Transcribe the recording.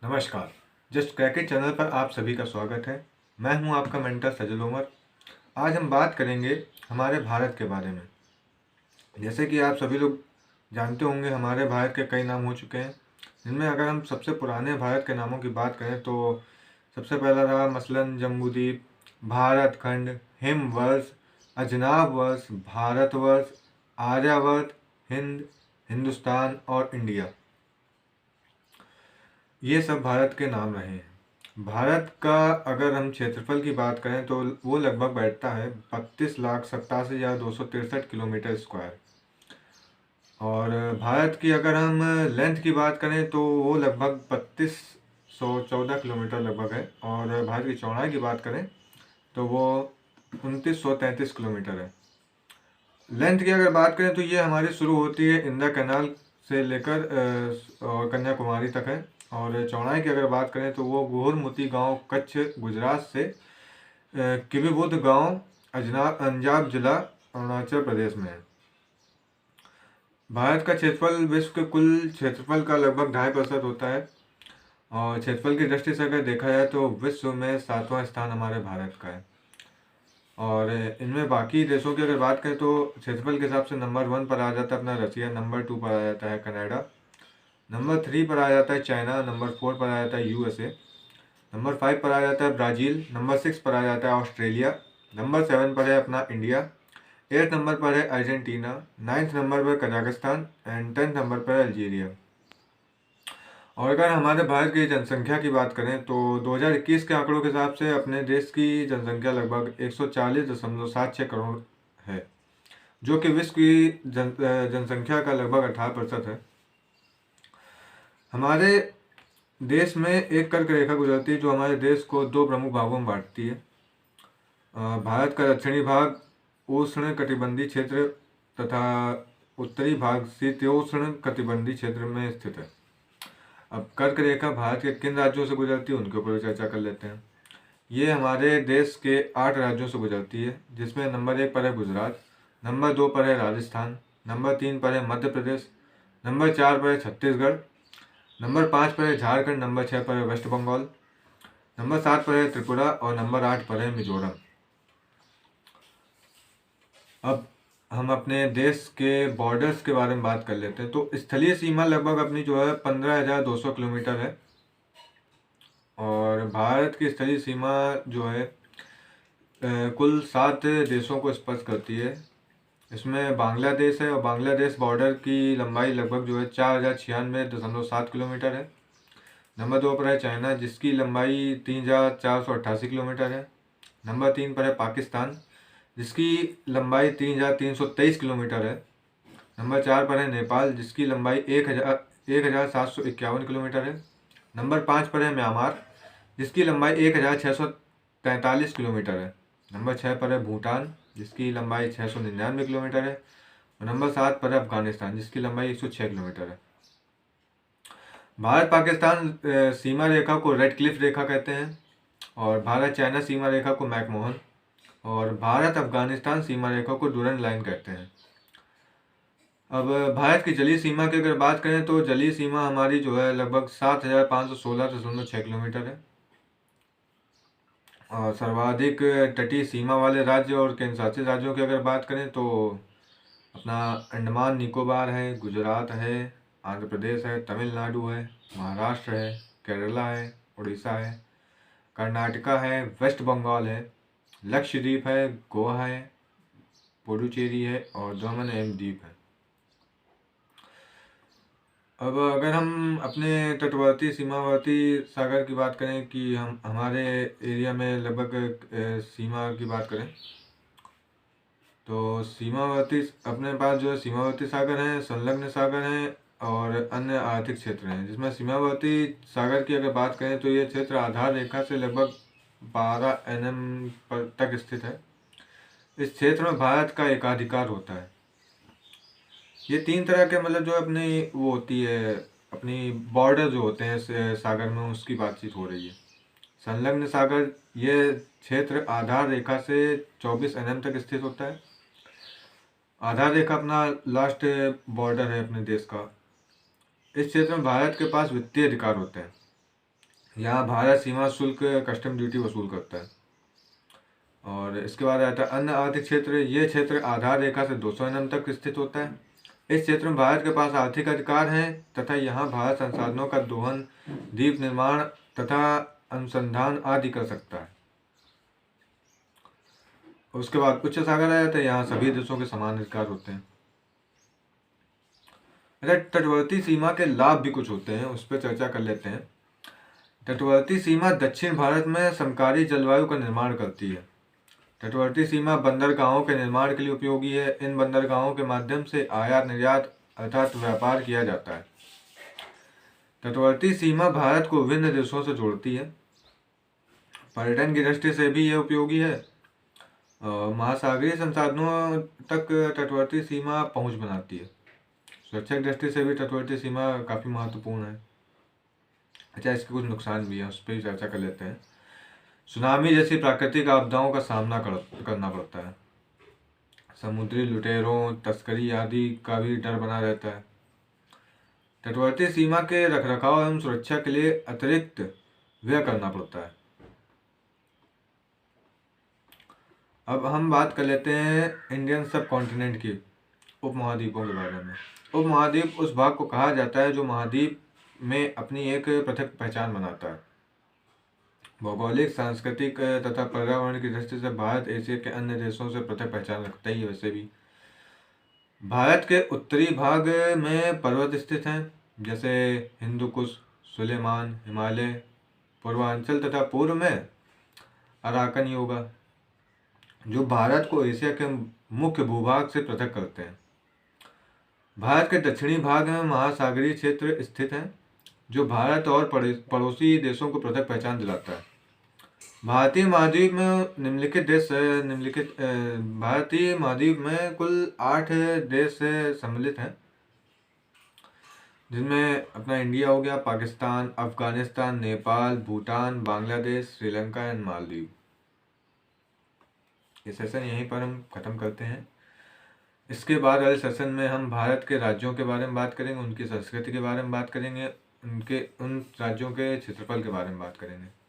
नमस्कार। Just क्रैकेट channel पर आप सभी का स्वागत है। मैं हूं आपका मेंटर सजल उमर। आज हम बात करेंगे हमारे भारत के बारे में। जैसे कि आप सभी लोग जानते होंगे, हमारे भारत के कई नाम हो चुके हैं, जिनमें अगर हम सबसे पुराने भारत के नामों की बात करें तो सबसे पहला रहा मसलन जम्बूद्वीप, भारत खंड, हिमवर्ष, अजनाब वर्ष, भारतवर्ष, आर्यावर्त, हिंद, हिंदुस्तान और इंडिया। ये सब भारत के नाम रहे हैं। भारत का अगर हम क्षेत्रफल की बात करें तो वो लगभग बैठता है 32,87,263 किलोमीटर स्क्वायर। और भारत की अगर हम लेंथ की बात करें तो वो लगभग 3214 किलोमीटर लगभग है। और भारत की चौड़ाई की बात करें तो वो 2933 किलोमीटर है। लेंथ की अगर बात करें तो ये हमारी शुरू होती है इंदिरा कैनाल से लेकर और कन्याकुमारी तक है। और चौड़ाई की अगर बात करें तो वो गोहरमुती गांव कच्छ गुजरात से किबीबुध गांव अंजाब जिला अरुणाचल प्रदेश में है। भारत का क्षेत्रफल विश्व के कुल क्षेत्रफल का लगभग 2.5% होता है। और क्षेत्रफल की दृष्टि से अगर देखा जाए तो विश्व में 7वां स्थान हमारे भारत का है। और इनमें बाकी देशों की अगर बात करें तो क्षेत्रफल के हिसाब से नंबर 1 पर आ जाता है अपना रसिया, नंबर 2 पर आ जाता है कनाडा, नंबर 3 पर आ जाता है चाइना, नंबर 4 पर आ जाता है यूएसए, नंबर 5 पर आ जाता है ब्राज़ील, नंबर 6 पर आ जाता है ऑस्ट्रेलिया, नंबर 7 पर है अपना इंडिया, 8 नंबर पर है अर्जेंटीना, 9th नंबर पर कजाकिस्तान एंड 10th नंबर पर अल्जीरिया। और अगर हमारे भारत की जनसंख्या की बात करें तो 2021 के आंकड़ों के हिसाब से अपने देश की जनसंख्या लगभग 140.76 करोड़ है, जो कि विश्व की जनसंख्या का लगभग 18% है। हमारे देश में एक कर्क रेखा गुजरती है जो हमारे देश को दो प्रमुख भागों में बांटती है। भारत का दक्षिणी भाग उष्ण कटिबंधीय क्षेत्र तथा उत्तरी भाग शीतोष्ण कटिबंधीय क्षेत्र में स्थित है। अब कर्क रेखा भारत के किन राज्यों से गुजरती है उनके ऊपर चर्चा कर लेते हैं। ये हमारे देश के 8 राज्यों से गुजरती है, जिसमें नंबर 1 पर है गुजरात, नंबर 2 पर है राजस्थान, नंबर 3 पर है मध्य प्रदेश, नंबर 4 पर है छत्तीसगढ़, नंबर 5 पर है झारखंड, नंबर 6 पर है वेस्ट बंगाल, नंबर 7 पर है त्रिपुरा और नंबर 8 पर है मिजोरम। अब हम अपने देश के बॉर्डर्स के बारे में बात कर लेते हैं। तो स्थलीय सीमा लगभग अपनी जो है 15,200 किलोमीटर है। और भारत की स्थलीय सीमा जो है कुल 7 देशों को स्पर्श करती है। इसमें बांग्लादेश है और बांग्लादेश बॉर्डर की लंबाई लगभग जो है 4,096.7 किलोमीटर है। नंबर 2 पर है चाइना जिसकी लंबाई 3,488 किलोमीटर है। नंबर 3 पर है पाकिस्तान जिसकी लंबाई 3,323 किलोमीटर है। नंबर 4 पर है नेपाल जिसकी लंबाई 1,751 किलोमीटर है। नंबर 5 पर है म्यांमार जिसकी लंबाई 1,643 किलोमीटर है। नंबर 6 पर है भूटान जिसकी लंबाई 699 किलोमीटर है। और नंबर 7 पर है अफगानिस्तान जिसकी लंबाई 106 किलोमीटर है। भारत पाकिस्तान सीमा रेखा को रेड क्लिफ रेखा कहते हैं और भारत चाइना सीमा रेखा को मैकमोहन और भारत अफगानिस्तान सीमा रेखा को डूरन लाइन कहते हैं। अब भारत की जलीय सीमा की अगर बात करें तो जलीय सीमा हमारी जो है लगभग 7,516.6 किलोमीटर है। और सर्वाधिक तटीय सीमा वाले राज्य और केंद्र शासित राज्यों की अगर बात करें तो अपना अंडमान निकोबार है, गुजरात है, आंध्र प्रदेश है, तमिलनाडु है, महाराष्ट्र है, केरला है, उड़ीसा है, कर्नाटका है, वेस्ट बंगाल है, लक्षद्वीप है, गोवा है, पुडुचेरी है और दमन एवं द्वीप है। अब अगर हम अपने तटवर्ती सीमावर्ती सागर की बात करें कि हम हमारे एरिया में लगभग सीमा की बात करें तो सीमावर्ती अपने पास जो है सीमावर्ती सागर हैं, संलग्न सागर हैं और अन्य आर्थिक क्षेत्र हैं। जिसमें सीमावर्ती सागर की अगर बात करें तो ये क्षेत्र आधार रेखा से लगभग 12 NM पर तक स्थित है। इस क्षेत्र में भारत का एकाधिकार होता है। ये 3 तरह के मतलब जो अपनी वो होती है अपनी बॉर्डर जो होते हैं सागर में उसकी बातचीत हो रही है। संलग्न सागर ये क्षेत्र आधार रेखा से 24 NM तक स्थित होता है। आधार रेखा अपना लास्ट बॉर्डर है अपने देश का। इस क्षेत्र में भारत के पास वित्तीय अधिकार होते हैं। यहाँ भारत सीमा शुल्क कस्टम ड्यूटी वसूल करता है। और इसके बाद आता है अन्य आर्थिक क्षेत्र। ये क्षेत्र आधार रेखा से 200 एम तक स्थित होता है। इस क्षेत्र में भारत के पास आर्थिक अधिकार हैं तथा यहाँ भारत संसाधनों का दोहन, द्वीप निर्माण तथा अनुसंधान आदि कर सकता है। उसके बाद उच्च सागर आ जाता है। यहाँ सभी देशों के समान अधिकार होते हैं। अच्छा, तटवर्ती सीमा के लाभ भी कुछ होते हैं, उस पर चर्चा कर लेते हैं। तटवर्ती सीमा दक्षिण भारत में समकारी जलवायु का निर्माण करती है। तटवर्ती सीमा बंदरगाहों के निर्माण के लिए उपयोगी है। इन बंदरगाहों के माध्यम से आयात निर्यात अर्थात व्यापार किया जाता है। तटवर्ती सीमा भारत को विभिन्न देशों से जोड़ती है। पर्यटन की दृष्टि से भी यह उपयोगी है। महासागरीय संसाधनों तक तटवर्ती सीमा पहुंच बनाती है। सुरक्षा की दृष्टि से भी तटवर्ती सीमा काफ़ी महत्वपूर्ण है। अच्छा, इसके कुछ नुकसान भी हैं, उस पर भी चर्चा कर लेते हैं। सुनामी जैसी प्राकृतिक आपदाओं का सामना करना पड़ता है। समुद्री लुटेरों, तस्करी आदि का भी डर बना रहता है। तटवर्ती सीमा के रखरखाव एवं सुरक्षा के लिए अतिरिक्त व्यय करना पड़ता है। अब हम बात कर लेते हैं इंडियन सब कॉन्टिनेंट की, उपमहाद्वीपों के बारे में। उपमहाद्वीप उस भाग को कहा जाता है जो महाद्वीप में अपनी एक पृथक पहचान बनाता है। भौगोलिक, सांस्कृतिक तथा पर्यावरण की दृष्टि से भारत एशिया के अन्य देशों से पृथक पहचान रखता ही है। वैसे भी भारत के उत्तरी भाग में पर्वत स्थित हैं, जैसे हिंदू कुश, सुलेमान, हिमालय। पूर्वांचल तथा पूर्व में अराकन योगा, जो भारत को एशिया के मुख्य भूभाग से पृथक करते हैं। भारत के दक्षिणी भाग में महासागरीय क्षेत्र स्थित हैं, जो भारत और पड़ोसी देशों को पृथक पहचान दिलाता है। भारतीय महाद्वीप में भारतीय महाद्वीप में कुल 8 देश सम्मिलित हैं, जिनमें अपना इंडिया हो गया, पाकिस्तान, अफगानिस्तान, नेपाल, भूटान, बांग्लादेश, श्रीलंका एंड मालदीव। ये सेशन यहीं पर हम ख़त्म करते हैं। इसके बाद वाले सेशन में हम भारत के राज्यों के बारे में बात करेंगे, उनकी संस्कृति के बारे में बात करेंगे, उन राज्यों के क्षेत्रफल के बारे में बात करेंगे।